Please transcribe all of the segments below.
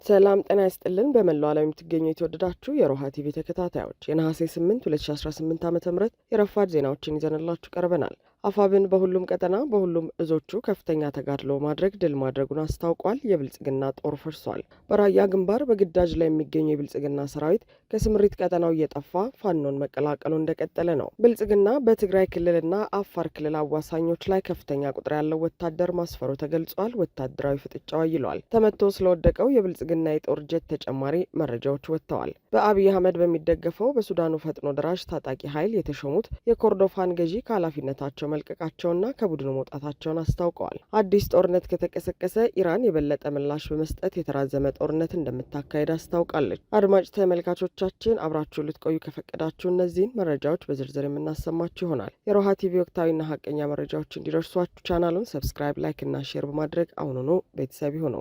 ሰላም ጤና ይስጥልን በመላው ዓለም የምትገኙ የተወደዳችሁ የሮሃ ቲቪ ተከታታዮች የነሐሴ 8 2018 ዓ.ም የረፋድ ዜናዎችን ይዘንላችሁ ቀርበናል። አፋብን በሁሉም ቀጠና በሁሉም እዞቹ ከፍተኛ ተጋድሎ ማድረግ ድል ማድረጉን አስታውቋል። የብልጽግና ጦር ፈርሷል። በራያ ግንባር በግዳጅ ላይ የሚገኙ የብልጽግና ሰራዊት ከስምሪት ቀጠናው እየጠፋ ፋኖን መቀላቀሉ እንደቀጠለ ነው። ብልጽግና በትግራይ ክልልና አፋር ክልል አዋሳኞች ላይ ከፍተኛ ቁጥር ያለው ወታደር ማስፈሩ ተገልጿል። ወታደራዊ ፍጥጫው አይሏል። ተመቶ ስለወደቀው የብልጽግና የጦር ጀት ተጨማሪ መረጃዎች ወጥተዋል። በአብይ አህመድ በሚደገፈው በሱዳኑ ፈጥኖ ደራሽ ታጣቂ ኃይል የተሾሙት የኮርዶፋን ገዢ ከኃላፊነታቸው መልቀቃቸውና ከቡድኑ መውጣታቸውን አስታውቀዋል። አዲስ ጦርነት ከተቀሰቀሰ ኢራን የበለጠ ምላሽ በመስጠት የተራዘመ ጦርነት እንደምታካሄድ አስታውቃለች። አድማጭ ተመልካቾቻችን አብራችሁ ልትቆዩ ከፈቀዳችሁ እነዚህን መረጃዎች በዝርዝር የምናሰማችሁ ይሆናል። የሮሃ ቲቪ ወቅታዊና ሀቀኛ መረጃዎች እንዲደርሷችሁ ቻናሉን ሰብስክራይብ፣ ላይክ እና ሼር በማድረግ አሁኑኑ ቤተሰብ ይሁኑ።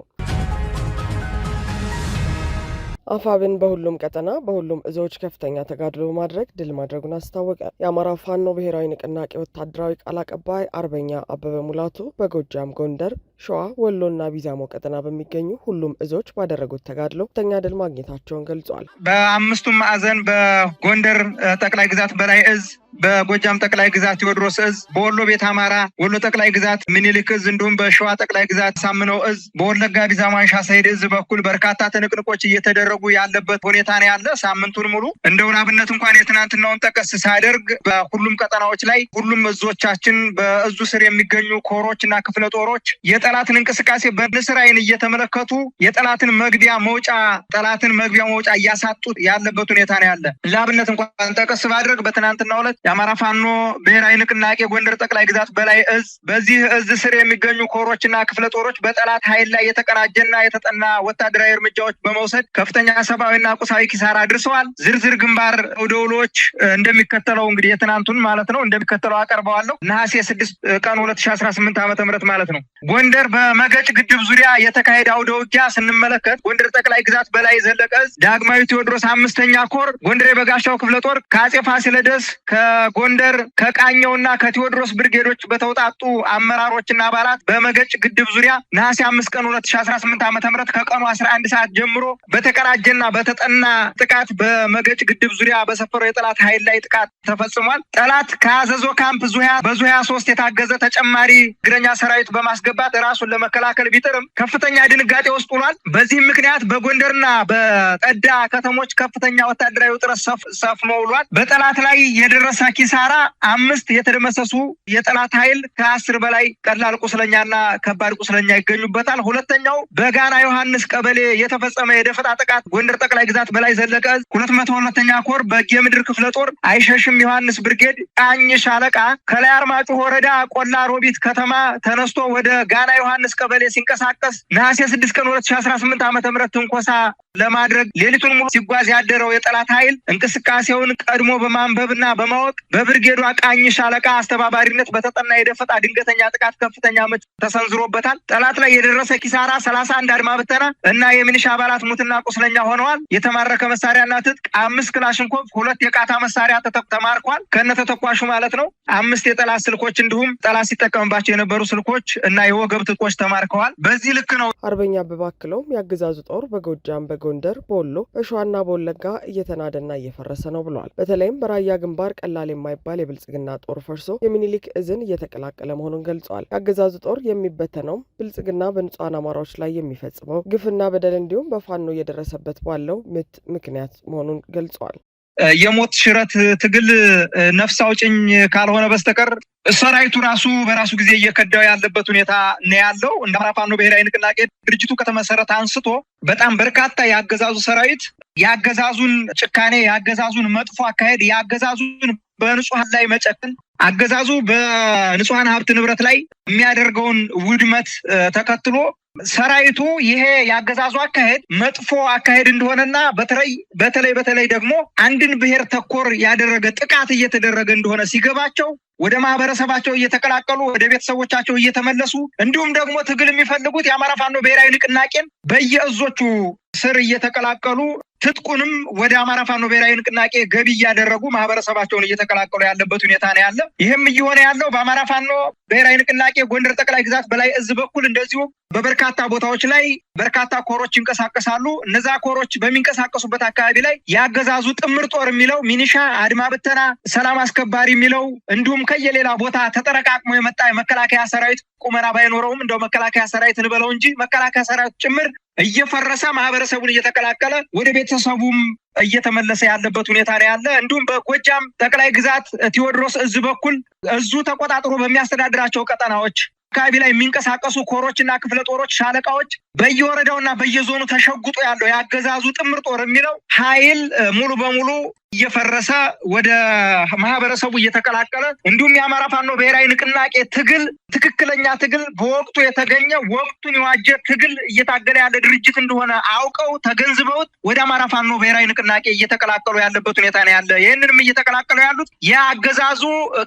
አፋብን በሁሉም ቀጠና በሁሉም እዞች ከፍተኛ ተጋድሎ ማድረግ ድል ማድረጉን አስታወቀ። የአማራ ፋኖ ብሔራዊ ንቅናቄ ወታደራዊ ቃል አቀባይ አርበኛ አበበ ሙላቱ በጎጃም፣ ጎንደር፣ ሸዋ፣ ወሎና ቢዛሞ ቀጠና በሚገኙ ሁሉም እዞች ባደረጉት ተጋድሎ ከፍተኛ ድል ማግኘታቸውን ገልጿል። በአምስቱም ማዕዘን በጎንደር ጠቅላይ ግዛት በላይ እዝ፣ በጎጃም ጠቅላይ ግዛት ቴዎድሮስ እዝ፣ በወሎ ቤት አማራ ወሎ ጠቅላይ ግዛት ምኒልክ እዝ እንዲሁም በሸዋ ጠቅላይ ግዛት ሳምነው እዝ፣ በወለጋ ቢዛሞ አንሻ ሰይድ እዝ በኩል በርካታ ትንቅንቆች እየተደረጉ ያለበት ሁኔታ ነው ያለ። ሳምንቱን ሙሉ እንደው አብነት እንኳን የትናንትናውን ጠቀስ ሳያደርግ በሁሉም ቀጠናዎች ላይ ሁሉም እዞቻችን በእዙ ስር የሚገኙ ኮሮችና ክፍለ ጦሮች የጠላትን እንቅስቃሴ በንስር ዓይን እየተመለከቱ የጠላትን መግቢያ መውጫ እያሳጡ ያለበት ሁኔታ ነው ያለ። ለአብነት እንኳን ጠቀስ ባድርግ በትናንትናው ዕለት የአማራ ፋኖ ብሔራዊ ንቅናቄ ጎንደር ጠቅላይ ግዛት በላይ እዝ በዚህ እዝ ስር የሚገኙ ኮሮችና ክፍለ ጦሮች በጠላት ኃይል ላይ የተቀናጀና የተጠና ወታደራዊ እርምጃዎች በመውሰድ ከፍተኛ ሰብአዊና ቁሳዊ ኪሳራ አድርሰዋል። ዝርዝር ግንባር ውሎች እንደሚከተለው እንግዲህ የትናንቱን ማለት ነው እንደሚከተለው አቀርበዋለሁ። ነሐሴ 6 ቀን 2018 ዓ.ም ማለት ነው። ጎንደር በመገጭ ግድብ ዙሪያ የተካሄደ አውደ ውጊያ ስንመለከት ጎንደር ጠቅላይ ግዛት በላይ ዘለቀ እዝ ዳግማዊ ቴዎድሮስ 5ኛ ኮር ጎንደር የበጋሻው ክፍለ ጦር ከአጼ ፋሲለደስ ከጎንደር ከቃኘውና ከቴዎድሮስ ብርጌዶች በተውጣጡ አመራሮችና አባላት በመገጭ ግድብ ዙሪያ ነሐሴ 5 ቀን 2018 ዓ.ም ከቀኑ 11 ሰዓት ጀምሮ በተቀናጀና በተጠና ጥቃት በመገጭ ግድብ ዙሪያ በሰፈረው የጠላት ኃይል ላይ ጥቃት ተፈጽሟል። ጠላት ከአዘዞ ካምፕ በዙ 23 የታገዘ ተጨማሪ እግረኛ ሰራዊት በማስገባት ራሱን ለመከላከል ቢጥርም ከፍተኛ ድንጋጤ ውስጥ ውሏል። በዚህም ምክንያት በጎንደርና በጠዳ ከተሞች ከፍተኛ ወታደራዊ ውጥረት ሰፍኖ ውሏል። በጠላት ላይ የደረሰ ኪሳራ 5 የተደመሰሱ የጠላት ኃይል ከ10 በላይ ቀላል ቁስለኛና ከባድ ቁስለኛ ይገኙበታል። ሁለተኛው በጋና ዮሐንስ ቀበሌ የተፈጸመ የደፈጣ ጥቃት ጎንደር ጠቅላይ ግዛት በላይ ዘለቀ 202ኛ ኮር በጌምድር ክፍለ ጦር አይሸሽም ዮሐንስ ብርጌድ ቃኝ ሻለቃ ከላይ አርማጭሆ ወረዳ ቆላ ሮቢት ከተማ ተነስቶ ወደ ጋና ዮሐንስ ቀበሌ ሲንቀሳቀስ ነሐሴ 6 ቀን 2018 ዓ.ም ትንኮሳ ለማድረግ ሌሊቱን ሙሉ ሲጓዝ ያደረው የጠላት ኃይል እንቅስቃሴውን ቀድሞ በማንበብና በማወቅ በብርጌዱ ቃኝ ሻለቃ አስተባባሪነት በተጠና የደፈጣ ድንገተኛ ጥቃት ከፍተኛ ምት ተሰንዝሮበታል። ጠላት ላይ የደረሰ ኪሳራ 31 አድማ ብተና እና የሚኒሻ አባላት ሙትና ቁስለኛ ሆነዋል። የተማረከ መሳሪያና ትጥቅ 5 ክላሽንኮቭ 2 የቃታ መሳሪያ ተማርኳል ከነተተኳሹ ማለት ነው። 5 የጠላት ስልኮች እንዲሁም ጠላት ሲጠቀምባቸው የነበሩ ስልኮች እና የወገብ ትጥቆች ተማርከዋል። በዚህ ልክ ነው። አርበኛ በባክለውም ያገዛዙ ጦር በጎጃም፣ በጎንደር፣ በወሎ፣ በሸዋና በወለጋ እየተናደና እየፈረሰ ነው ብለዋል። በተለይም በራያ ግንባር ቀላል የማይባል የብልጽግና ጦር ፈርሶ የሚኒሊክ እዝን እየተቀላቀለ መሆኑን ገልጸዋል። ያገዛዙ ጦር የሚበተነውም ብልጽግና በንጹሃን አማራዎች ላይ የሚፈጽመው ግፍና በደል እንዲሁም በፋኖ እየደረሰበት ባለው ምት ምክንያት መሆኑን ገልጸዋል። የሞት ሽረት ትግል ነፍስ አውጭኝ ካልሆነ በስተቀር ሰራዊቱ ራሱ በራሱ ጊዜ እየከዳው ያለበት ሁኔታ ነው ያለው። እንደ አማራ ፋኖ ብሔራዊ ንቅናቄ ድርጅቱ ከተመሰረተ አንስቶ በጣም በርካታ ያገዛዙ ሰራዊት ያገዛዙን ጭካኔ፣ ያገዛዙን መጥፎ አካሄድ፣ ያገዛዙን በንጹሃን ላይ መጨከን፣ አገዛዙ በንጹሃን ሀብት ንብረት ላይ የሚያደርገውን ውድመት ተከትሎ ሰራዊቱ ይሄ ያገዛዙ አካሄድ መጥፎ አካሄድ እንደሆነና በተለይ ደግሞ አንድን ብሔር ተኮር ያደረገ ጥቃት እየተደረገ እንደሆነ ሲገባቸው ወደ ማህበረሰባቸው እየተቀላቀሉ ወደ ቤተሰቦቻቸው እየተመለሱ እንዲሁም ደግሞ ትግል የሚፈልጉት የአማራ ፋኖ ብሔራዊ ንቅናቄን በየእዞቹ ስር እየተቀላቀሉ ትጥቁንም ወደ አማራ ፋኖ ብሔራዊ ንቅናቄ ገቢ እያደረጉ ማህበረሰባቸውን እየተቀላቀሉ ያለበት ሁኔታ ነው ያለ። ይህም እየሆነ ያለው በአማራ ፋኖ ብሔራዊ ንቅናቄ ጎንደር ጠቅላይ ግዛት በላይ እዝ በኩል እንደዚሁ በበርካታ ቦታዎች ላይ በርካታ ኮሮች ይንቀሳቀሳሉ። እነዛ ኮሮች በሚንቀሳቀሱበት አካባቢ ላይ ያገዛዙ ጥምር ጦር የሚለው ሚኒሻ፣ አድማ ብተና፣ ሰላም አስከባሪ የሚለው እንዲሁም ከየሌላ ቦታ ተጠረቃቅሞ የመጣ የመከላከያ ሰራዊት ቁመና ባይኖረውም እንደው መከላከያ ሰራዊት እንበለው እንጂ መከላከያ ሰራዊት ጭምር እየፈረሰ ማህበረሰቡን እየተቀላቀለ ወደ ቤተሰቡም እየተመለሰ ያለበት ሁኔታ ነው ያለ። እንዲሁም በጎጃም ጠቅላይ ግዛት ቴዎድሮስ እዝ በኩል እዙ ተቆጣጥሮ በሚያስተዳድራቸው ቀጠናዎች አካባቢ ላይ የሚንቀሳቀሱ ኮሮችና ክፍለ ጦሮች፣ ሻለቃዎች በየወረዳውና በየዞኑ ተሸጉጦ ያለው ያገዛዙ ጥምር ጦር የሚለው ኃይል ሙሉ በሙሉ እየፈረሰ ወደ ማህበረሰቡ እየተቀላቀለ እንዲሁም የአማራ ፋኖ ብሔራዊ ንቅናቄ ትግል ትክክለኛ ትግል በወቅቱ የተገኘ ወቅቱን የዋጀ ትግል እየታገለ ያለ ድርጅት እንደሆነ አውቀው ተገንዝበውት ወደ አማራ ፋኖ ብሔራዊ ንቅናቄ እየተቀላቀሉ ያለበት ሁኔታ ነው ያለ። ይህንንም እየተቀላቀሉ ያሉት የአገዛዙ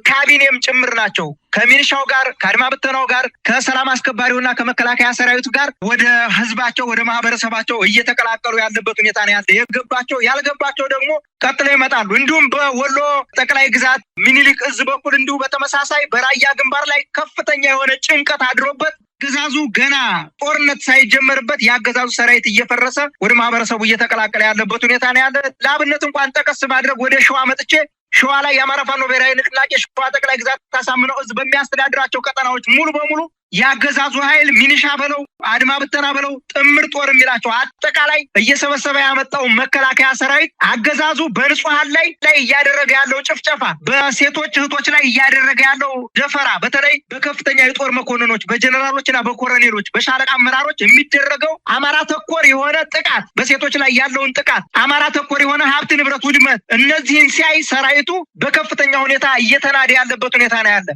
ካቢኔም ጭምር ናቸው። ከሚኒሻው ጋር፣ ከአድማ ብተናው ጋር፣ ከሰላም አስከባሪውና ከመከላከያ ሰራዊቱ ጋር ወደ ህዝባቸው ወደ ማህበረሰባቸው እየተቀላቀሉ ያለበት ሁኔታ ነው ያለ። የገባቸው ያልገባቸው ደግሞ ቀጥለው ይመጣሉ። እንዲሁም በወሎ ጠቅላይ ግዛት ሚኒሊክ እዝ በኩል እንዲሁ በተመሳሳይ በራያ ግንባር ላይ ከፍተኛ የሆነ ጭንቀት አድሮበት አገዛዙ ገና ጦርነት ሳይጀመርበት የአገዛዙ ሰራዊት እየፈረሰ ወደ ማህበረሰቡ እየተቀላቀለ ያለበት ሁኔታ ነው ያለ። ለአብነት እንኳን ጠቀስ ማድረግ ወደ ሸዋ መጥቼ ሸዋ ላይ የአማራ ፋኖ ብሔራዊ ንቅናቄ ሸዋ ጠቅላይ ግዛት ታሳምነው እዝ በሚያስተዳድራቸው ቀጠናዎች ሙሉ በሙሉ ያገዛዙ ኃይል ሚኒሻ በለው አድማ ብተና በለው ጥምር ጦር የሚላቸው አጠቃላይ እየሰበሰበ ያመጣው መከላከያ ሰራዊት አገዛዙ በንጹሃን ላይ እያደረገ ያለው ጭፍጨፋ፣ በሴቶች እህቶች ላይ እያደረገ ያለው ደፈራ፣ በተለይ በከፍተኛ የጦር መኮንኖች በጀነራሎችና በኮሎኔሎች በሻለቃ አመራሮች የሚደረገው አማራ ተኮር የሆነ ጥቃት፣ በሴቶች ላይ ያለውን ጥቃት፣ አማራ ተኮር የሆነ ሀብት ንብረት ውድመት፣ እነዚህን ሲያይ ሰራዊቱ በከፍተኛ ሁኔታ እየተናደ ያለበት ሁኔታ ነው ያለ።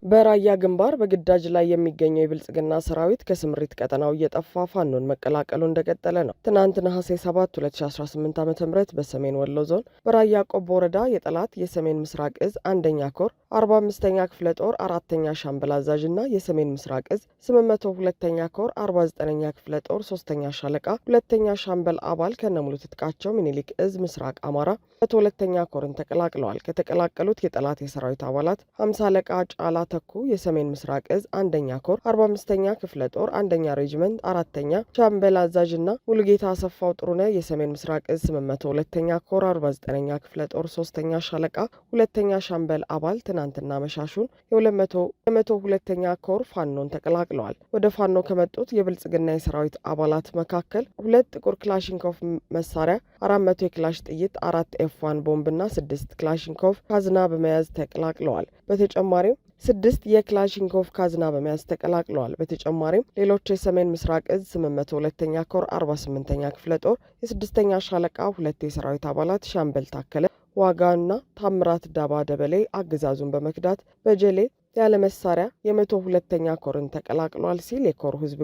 በራያ ግንባር በግዳጅ ላይ የሚገኘው የብልጽግና ሰራዊት ከስምሪት ቀጠናው እየጠፋ ፋኖን መቀላቀሉ እንደቀጠለ ነው። ትናንት ነሐሴ 7 2018 ዓ.ም በሰሜን ወሎ ዞን በራያ ቆቦ ወረዳ የጠላት የሰሜን ምስራቅ እዝ 1ኛ ኮር 45ኛ ክፍለ ጦር 4ኛ ሻምበል አዛዥ እና የሰሜን ምስራቅ እዝ 802ኛ ኮር 49ኛ ክፍለ ጦር 3ኛ ሻለቃ 2ኛ ሻምበል አባል ከነሙሉ ትጥቃቸው ሚኒሊክ እዝ ምስራቅ አማራ 2ኛ ኮርን ተቀላቅለዋል። ከተቀላቀሉት የጠላት የሰራዊት አባላት 50 አለቃ ጫላ ተኩ የሰሜን ምስራቅ እዝ 1ኛ ኮር 45ኛ ክፍለ ጦር 1ኛ ሬጅመንት 4ኛ ሻምበል አዛዥ እና ሙሉጌታ አሰፋው ጥሩነ የሰሜን ምስራቅ እዝ 802ኛ ኮር 49ኛ ክፍለ ጦር 3ኛ ሻለቃ 2ኛ ሻምበል አባል ትናንትና መሻሹን የ102ኛ ኮር ፋኖን ተቀላቅለዋል። ወደ ፋኖ ከመጡት የብልጽግና የሰራዊት አባላት መካከል 2 ጥቁር ክላሽንኮቭ መሳሪያ፣ 400 የክላሽ ጥይት፣ 4 ኤፍ1 ቦምብና 6 ክላሽንኮቭ ካዝና በመያዝ ተቀላቅለዋል። በተጨማሪም 6 የክላሽንኮቭ ካዝና በመያዝ ተቀላቅለዋል። በተጨማሪም ሌሎች የሰሜን ምስራቅ እዝ 802ኛ ኮር 48ኛ ክፍለ ጦር የ6ኛ ሻለቃ 2 የሰራዊት አባላት ሻምበል ታከለ ዋጋና ታምራት ዳባ ደበሌ አገዛዙን በመክዳት በጀሌ ያለ መሳሪያ የ102ኛ ኮርን ተቀላቅሏል ሲል የኮር ህዝብ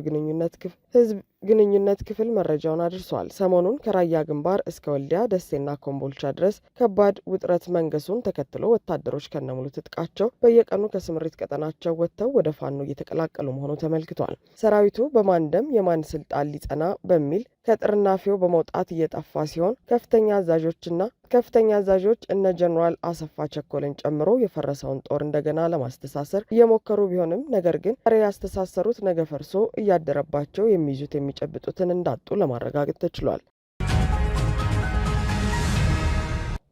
ግንኙነት ክፍል መረጃውን አድርሷል። ሰሞኑን ከራያ ግንባር እስከ ወልዲያ ደሴና ኮምቦልቻ ድረስ ከባድ ውጥረት መንገሱን ተከትሎ ወታደሮች ከነሙሉ ትጥቃቸው በየቀኑ ከስምሪት ቀጠናቸው ወጥተው ወደ ፋኖ እየተቀላቀሉ መሆኑ ተመልክቷል። ሰራዊቱ በማንደም የማን ስልጣን ሊጸና በሚል ከጥርናፌው በመውጣት እየጠፋ ሲሆን ከፍተኛ አዛዦች እነ ጀኔራል አሰፋ ቸኮልን ጨምሮ የፈረሰውን ጦር እንደገና ለማስተሳሰር እየሞከሩ ቢሆንም ነገር ግን ዛሬ ያስተሳሰሩት ነገ ፈርሶ እያደረባቸው የሚይዙት የሚጨብጡትን እንዳጡ ለማረጋገጥ ተችሏል።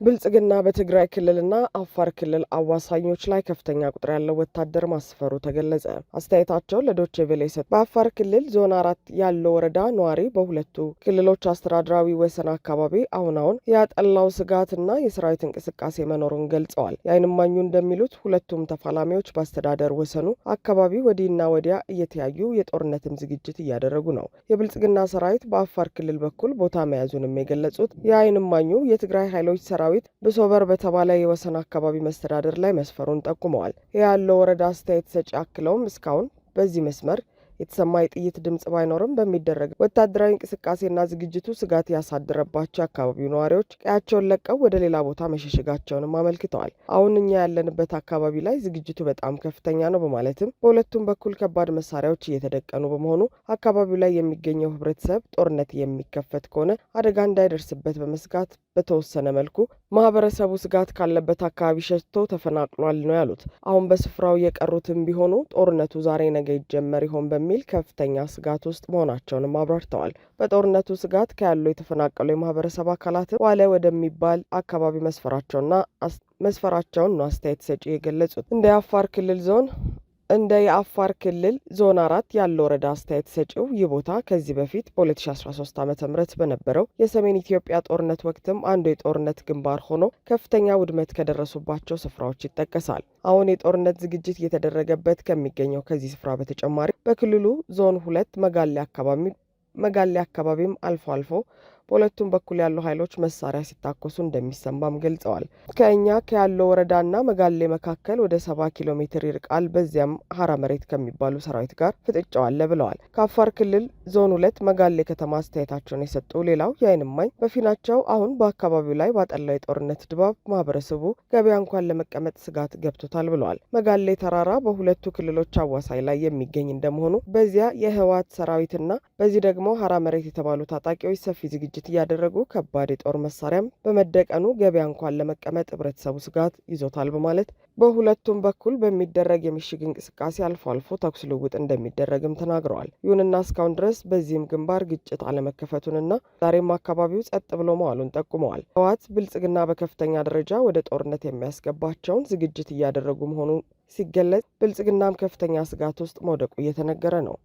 ብልጽግና በትግራይ ክልልና አፋር ክልል አዋሳኞች ላይ ከፍተኛ ቁጥር ያለው ወታደር ማስፈሩ ተገለጸ። አስተያየታቸውን ለዶቼ ቬለ የሰጡ በአፋር ክልል ዞን 4 ያለው ወረዳ ነዋሪ በሁለቱ ክልሎች አስተዳደራዊ ወሰን አካባቢ አሁን ያጠላው ስጋትና የሰራዊት እንቅስቃሴ መኖሩን ገልጸዋል። የዓይን እማኙ እንደሚሉት ሁለቱም ተፋላሚዎች በአስተዳደር ወሰኑ አካባቢ ወዲህና ወዲያ እየተያዩ የጦርነትም ዝግጅት እያደረጉ ነው። የብልጽግና ሰራዊት በአፋር ክልል በኩል ቦታ መያዙንም የገለጹት የዓይን እማኙ የትግራይ ኃይሎች ሰራዊት ብሶበር በተባለ የወሰን አካባቢ መስተዳደር ላይ መስፈሩን ጠቁመዋል። ያለው ወረዳ አስተያየት ሰጪ አክለውም እስካሁን በዚህ መስመር የተሰማ የጥይት ድምጽ ባይኖርም በሚደረግ ወታደራዊ እንቅስቃሴና ዝግጅቱ ስጋት ያሳደረባቸው የአካባቢው ነዋሪዎች ቀያቸውን ለቀው ወደ ሌላ ቦታ መሸሸጋቸውንም አመልክተዋል። አሁን እኛ ያለንበት አካባቢ ላይ ዝግጅቱ በጣም ከፍተኛ ነው በማለትም በሁለቱም በኩል ከባድ መሳሪያዎች እየተደቀኑ በመሆኑ አካባቢው ላይ የሚገኘው ህብረተሰብ ጦርነት የሚከፈት ከሆነ አደጋ እንዳይደርስበት በመስጋት በተወሰነ መልኩ ማህበረሰቡ ስጋት ካለበት አካባቢ ሸሽቶ ተፈናቅሏል ነው ያሉት። አሁን በስፍራው የቀሩትም ቢሆኑ ጦርነቱ ዛሬ ነገ ይጀመር ይሆን በሚል ከፍተኛ ስጋት ውስጥ መሆናቸውንም አብራርተዋል። በጦርነቱ ስጋት ከያሉ የተፈናቀሉ የማህበረሰብ አካላት ዋለ ወደሚባል አካባቢ መስፈራቸውን ነው አስተያየት ሰጪ የገለጹት። እንደ የአፋር ክልል ዞን 4 ያለው ወረዳ አስተያየት ሰጪው ይህ ቦታ ከዚህ በፊት በ2013 ዓ.ም በነበረው የሰሜን ኢትዮጵያ ጦርነት ወቅትም አንዱ የጦርነት ግንባር ሆኖ ከፍተኛ ውድመት ከደረሱባቸው ስፍራዎች ይጠቀሳል። አሁን የጦርነት ዝግጅት እየተደረገበት ከሚገኘው ከዚህ ስፍራ በተጨማሪ በክልሉ ዞን 2 መጋሌ አካባቢም አልፎ አልፎ በሁለቱም በኩል ያሉ ኃይሎች መሳሪያ ሲታኮሱ እንደሚሰማም ገልጸዋል። ከያለው ወረዳና መጋሌ መካከል ወደ 70 ኪሎ ሜትር ይርቃል። በዚያም ሀራ መሬት ከሚባሉ ሰራዊት ጋር ፍጥጫው አለ ብለዋል። ከአፋር ክልል ዞን 2 መጋሌ ከተማ አስተያየታቸውን የሰጡ ሌላው የዓይን እማኝ በፊናቸው አሁን በአካባቢው ላይ ባጠላው የጦርነት ድባብ ማህበረሰቡ ገበያ እንኳን ለመቀመጥ ስጋት ገብቶታል ብለዋል። መጋሌ ተራራ በሁለቱ ክልሎች አዋሳኝ ላይ የሚገኝ እንደመሆኑ በዚያ የህወሓት ሰራዊትና በዚህ ደግሞ ሀራ መሬት የተባሉ ታጣቂዎች ሰፊ ዝግጅት እያደረጉ ከባድ የጦር መሳሪያም በመደቀኑ ገበያ እንኳን ለመቀመጥ ህብረተሰቡ ስጋት ይዞታል በማለት በሁለቱም በኩል በሚደረግ የምሽግ እንቅስቃሴ አልፎ አልፎ ተኩስ ልውውጥ እንደሚደረግም ተናግረዋል። ይሁንና እስካሁን ድረስ በዚህም ግንባር ግጭት አለመከፈቱንና ዛሬም አካባቢው ጸጥ ብሎ መዋሉን ጠቁመዋል። ህወሓት ብልጽግና በከፍተኛ ደረጃ ወደ ጦርነት የሚያስገባቸውን ዝግጅት እያደረጉ መሆኑ ሲገለጽ፣ ብልጽግናም ከፍተኛ ስጋት ውስጥ መውደቁ እየተነገረ ነው።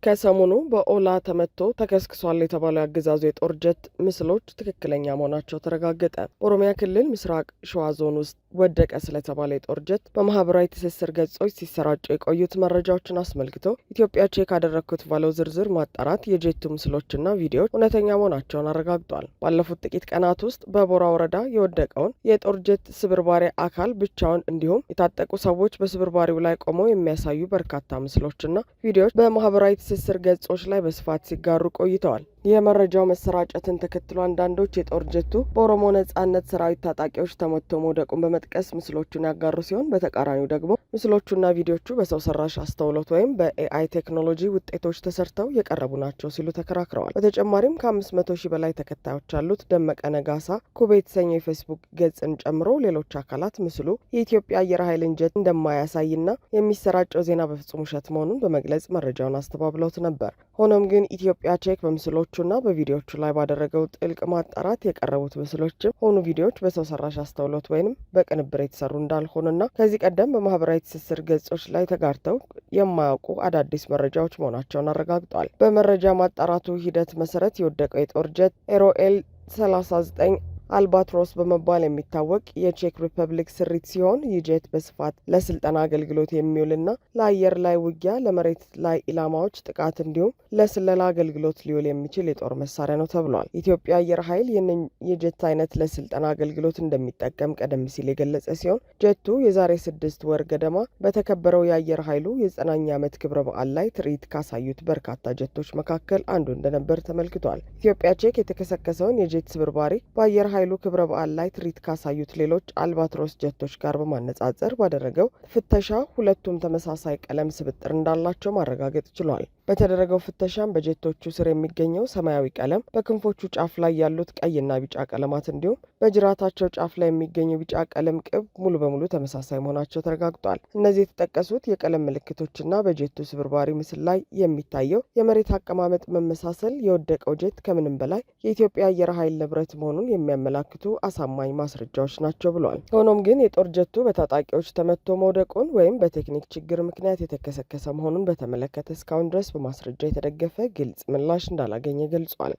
ከሰሞኑ በኦላ ተመቶ ተከስክሷል የተባለው የአገዛዙ የጦር ጀት ምስሎች ትክክለኛ መሆናቸው ተረጋገጠ። በኦሮሚያ ክልል ምስራቅ ሸዋ ዞን ውስጥ ወደቀ ስለተባለ የጦር ጀት በማህበራዊ ትስስር ገጾች ሲሰራጩ የቆዩት መረጃዎችን አስመልክቶ ኢትዮጵያ ቼክ አደረግኩት ባለው ዝርዝር ማጣራት የጀቱ ምስሎችና ቪዲዮዎች እውነተኛ መሆናቸውን አረጋግጧል። ባለፉት ጥቂት ቀናት ውስጥ በቦራ ወረዳ የወደቀውን የጦር ጀት ስብርባሪ አካል ብቻውን እንዲሁም የታጠቁ ሰዎች በስብርባሪው ላይ ቆመው የሚያሳዩ በርካታ ምስሎችና ቪዲዮዎች በማህበራዊ ትስስር ገጾች ላይ በስፋት ሲጋሩ ቆይተዋል። የመረጃው መሰራጨትን ተከትሎ አንዳንዶች የጦር ጀቱ በኦሮሞ ነጻነት ሰራዊት ታጣቂዎች ተመቶ መውደቁን በመጥቀስ ምስሎቹን ያጋሩ ሲሆን፣ በተቃራኒው ደግሞ ምስሎቹና ቪዲዮቹ በሰው ሰራሽ አስተውሎት ወይም በኤአይ ቴክኖሎጂ ውጤቶች ተሰርተው የቀረቡ ናቸው ሲሉ ተከራክረዋል። በተጨማሪም ከ500 ሺህ በላይ ተከታዮች ያሉት ደመቀ ነጋሳ ኩቤ የተሰኘው የፌስቡክ ገጽን ጨምሮ ሌሎች አካላት ምስሉ የኢትዮጵያ አየር ኃይልን ጀት እንደማያሳይና የሚሰራጨው ዜና በፍጹም ውሸት መሆኑን በመግለጽ መረጃውን አስተባብለውት ነበር። ሆኖም ግን ኢትዮጵያ ቼክ በምስሎቹና በቪዲዮቹ ላይ ባደረገው ጥልቅ ማጣራት የቀረቡት ምስሎችም ሆኑ ቪዲዮዎች በሰው ሰራሽ አስተውሎት ወይም በቅንብር የተሰሩ እንዳልሆኑና ከዚህ ቀደም በማህበራዊ ትስስር ገጾች ላይ ተጋርተው የማያውቁ አዳዲስ መረጃዎች መሆናቸውን አረጋግጧል። በመረጃ ማጣራቱ ሂደት መሰረት የወደቀው የጦር ጀት ኤሮኤል 39 አልባትሮስ በመባል የሚታወቅ የቼክ ሪፐብሊክ ስሪት ሲሆን ይህ ጄት በስፋት ለስልጠና አገልግሎት የሚውልና ለአየር ላይ ውጊያ፣ ለመሬት ላይ ኢላማዎች ጥቃት እንዲሁም ለስለላ አገልግሎት ሊውል የሚችል የጦር መሳሪያ ነው ተብሏል። የኢትዮጵያ አየር ኃይል ይህንን የጄት አይነት ለስልጠና አገልግሎት እንደሚጠቀም ቀደም ሲል የገለጸ ሲሆን ጄቱ የዛሬ 6 ወር ገደማ በተከበረው የአየር ኃይሉ የ90ኛ ዓመት ክብረ በዓል ላይ ትርኢት ካሳዩት በርካታ ጄቶች መካከል አንዱ እንደነበር ተመልክቷል። ኢትዮጵያ ቼክ የተከሰከሰውን የጄት ስብርባሪ በአየር ኃይሉ ክብረ በዓል ላይ ትርኢት ካሳዩት ሌሎች አልባትሮስ ጀቶች ጋር በማነጻጸር ባደረገው ፍተሻ ሁለቱም ተመሳሳይ ቀለም ስብጥር እንዳላቸው ማረጋገጥ ችሏል። በተደረገው ፍተሻም በጀቶቹ ስር የሚገኘው ሰማያዊ ቀለም፣ በክንፎቹ ጫፍ ላይ ያሉት ቀይና ቢጫ ቀለማት እንዲሁም በጅራታቸው ጫፍ ላይ የሚገኘው ቢጫ ቀለም ቅብ ሙሉ በሙሉ ተመሳሳይ መሆናቸው ተረጋግጧል። እነዚህ የተጠቀሱት የቀለም ምልክቶችና በጀቱ ስብርባሪ ምስል ላይ የሚታየው የመሬት አቀማመጥ መመሳሰል የወደቀው ጀት ከምንም በላይ የኢትዮጵያ አየር ኃይል ንብረት መሆኑን የሚያመላክቱ አሳማኝ ማስረጃዎች ናቸው ብሏል። ሆኖም ግን የጦር ጀቱ በታጣቂዎች ተመቶ መውደቁን ወይም በቴክኒክ ችግር ምክንያት የተከሰከሰ መሆኑን በተመለከተ እስካሁን ድረስ በማስረጃ የተደገፈ ግልጽ ምላሽ እንዳላገኘ ገልጿል።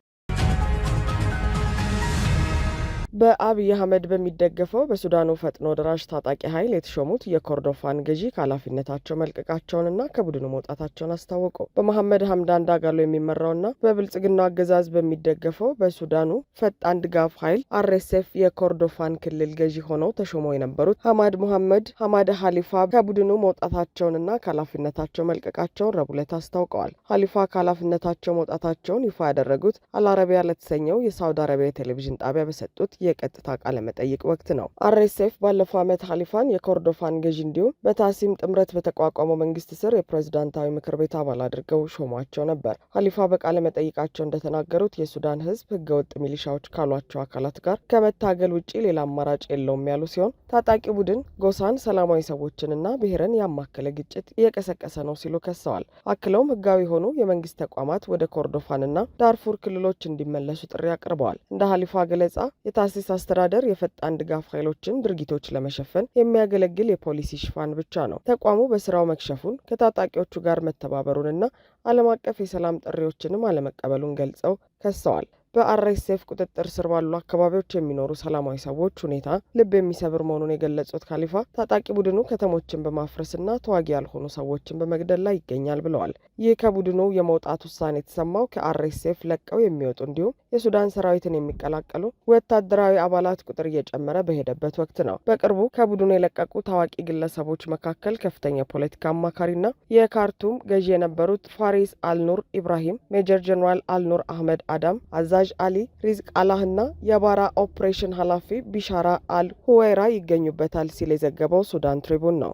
በአብይ አህመድ በሚደገፈው በሱዳኑ ፈጥኖ ደራሽ ታጣቂ ኃይል የተሾሙት የኮርዶፋን ገዢ ከኃላፊነታቸው መልቀቃቸውንና ከቡድኑ መውጣታቸውን አስታወቁ። በመሐመድ ሐምዳን ዳጋሎ የሚመራውና በብልጽግናው አገዛዝ በሚደገፈው በሱዳኑ ፈጣን ድጋፍ ኃይል አርኤስኤፍ የኮርዶፋን ክልል ገዢ ሆነው ተሾመው የነበሩት ሐማድ ሙሐመድ ሐማድ ሐሊፋ ከቡድኑ መውጣታቸውንና ከኃላፊነታቸው መልቀቃቸውን ረቡዕ ዕለት አስታውቀዋል። ሐሊፋ ከኃላፊነታቸው መውጣታቸውን ይፋ ያደረጉት አልአረቢያ ለተሰኘው የሳውዲ አረቢያ ቴሌቪዥን ጣቢያ በሰጡት የቀጥታ ቃለ መጠይቅ ወቅት ነው። አርኤስኤፍ ባለፈው ዓመት ሐሊፋን የኮርዶፋን ገዢ እንዲሁም በታሲም ጥምረት በተቋቋመው መንግስት ስር የፕሬዝዳንታዊ ምክር ቤት አባል አድርገው ሾሟቸው ነበር። ሐሊፋ በቃለ መጠይቃቸው እንደተናገሩት የሱዳን ህዝብ ህገወጥ ሚሊሻዎች ካሏቸው አካላት ጋር ከመታገል ውጪ ሌላ አማራጭ የለውም ያሉ ሲሆን ታጣቂ ቡድን ጎሳን፣ ሰላማዊ ሰዎችንና ብሔርን ያማከለ ግጭት እየቀሰቀሰ ነው ሲሉ ከሰዋል። አክለውም ህጋዊ የሆኑ የመንግስት ተቋማት ወደ ኮርዶፋንና ዳርፉር ክልሎች እንዲመለሱ ጥሪ አቅርበዋል። እንደ ሐሊፋ ገለጻ የታሲስ አስተዳደር የፈጣን ድጋፍ ኃይሎችን ድርጊቶች ለመሸፈን የሚያገለግል የፖሊሲ ሽፋን ብቻ ነው። ተቋሙ በስራው መክሸፉን ከታጣቂዎቹ ጋር መተባበሩንና ዓለም አቀፍ የሰላም ጥሪዎችንም አለመቀበሉን ገልጸው ከሰዋል። በአርኤስኤፍ ቁጥጥር ስር ባሉ አካባቢዎች የሚኖሩ ሰላማዊ ሰዎች ሁኔታ ልብ የሚሰብር መሆኑን የገለጹት ኻሊፋ ታጣቂ ቡድኑ ከተሞችን በማፍረስና ተዋጊ ያልሆኑ ሰዎችን በመግደል ላይ ይገኛል ብለዋል። ይህ ከቡድኑ የመውጣት ውሳኔ የተሰማው ከአርኤስኤፍ ለቀው የሚወጡ እንዲሁም የሱዳን ሰራዊትን የሚቀላቀሉ ወታደራዊ አባላት ቁጥር እየጨመረ በሄደበት ወቅት ነው። በቅርቡ ከቡድኑ የለቀቁ ታዋቂ ግለሰቦች መካከል ከፍተኛ የፖለቲካ አማካሪና የካርቱም ገዢ የነበሩት ፋሪስ አልኑር ኢብራሂም፣ ሜጀር ጀነራል አልኑር አህመድ አዳም፣ አዛዥ አሊ ሪዝቅ አላህና የባራ ኦፕሬሽን ኃላፊ ቢሻራ አል ሁዌራ ይገኙበታል ሲል የዘገበው ሱዳን ትሪቡን ነው።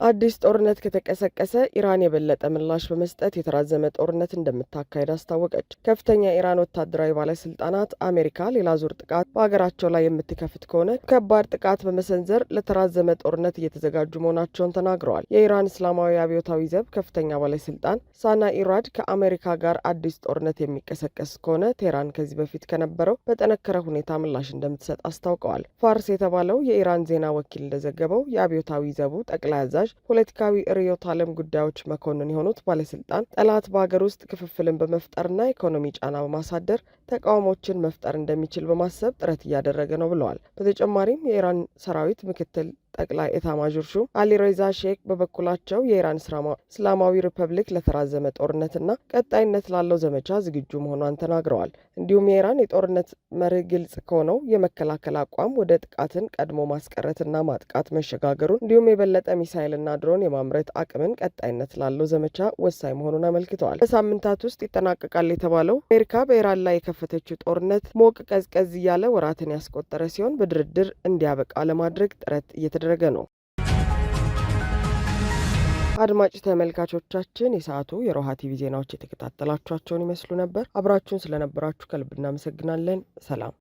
አዲስ ጦርነት ከተቀሰቀሰ ኢራን የበለጠ ምላሽ በመስጠት የተራዘመ ጦርነት እንደምታካሄድ አስታወቀች። ከፍተኛ የኢራን ወታደራዊ ባለስልጣናት አሜሪካ ሌላ ዙር ጥቃት በሀገራቸው ላይ የምትከፍት ከሆነ ከባድ ጥቃት በመሰንዘር ለተራዘመ ጦርነት እየተዘጋጁ መሆናቸውን ተናግረዋል። የኢራን እስላማዊ አብዮታዊ ዘብ ከፍተኛ ባለስልጣን ሳና ኢራድ ከአሜሪካ ጋር አዲስ ጦርነት የሚቀሰቀስ ከሆነ ቴህራን ከዚህ በፊት ከነበረው በጠነከረ ሁኔታ ምላሽ እንደምትሰጥ አስታውቀዋል። ፋርስ የተባለው የኢራን ዜና ወኪል እንደዘገበው የአብዮታዊ ዘቡ ጠቅላይ አዛዥ ፖለቲካዊ ርዕዮተ ዓለም ጉዳዮች መኮንን የሆኑት ባለስልጣን ጠላት በሀገር ውስጥ ክፍፍልን በመፍጠርና ኢኮኖሚ ጫና በማሳደር ተቃውሞችን መፍጠር እንደሚችል በማሰብ ጥረት እያደረገ ነው ብለዋል። በተጨማሪም የኢራን ሰራዊት ምክትል ጠቅላይ ኤታማዦር ሹም አሊ ሬዛ ሼክ በበኩላቸው የኢራን እስላማዊ ሪፐብሊክ ለተራዘመ ጦርነትና ቀጣይነት ላለው ዘመቻ ዝግጁ መሆኗን ተናግረዋል። እንዲሁም የኢራን የጦርነት መርህ ግልጽ ከሆነው የመከላከል አቋም ወደ ጥቃትን ቀድሞ ማስቀረትና ማጥቃት መሸጋገሩን እንዲሁም የበለጠ ሚሳይልና ድሮን የማምረት አቅምን ቀጣይነት ላለው ዘመቻ ወሳኝ መሆኑን አመልክተዋል። በሳምንታት ውስጥ ይጠናቀቃል የተባለው አሜሪካ በኢራን ላይ የከፈተችው ጦርነት ሞቅ ቀዝቀዝ እያለ ወራትን ያስቆጠረ ሲሆን በድርድር እንዲያበቃ ለማድረግ ጥረት እየተደረገ ነው። አድማጭ ተመልካቾቻችን የሰዓቱ የሮሃ ቲቪ ዜናዎች የተከታተላችኋቸውን ይመስሉ ነበር። አብራችሁን ስለነበራችሁ ከልብ እናመሰግናለን። ሰላም።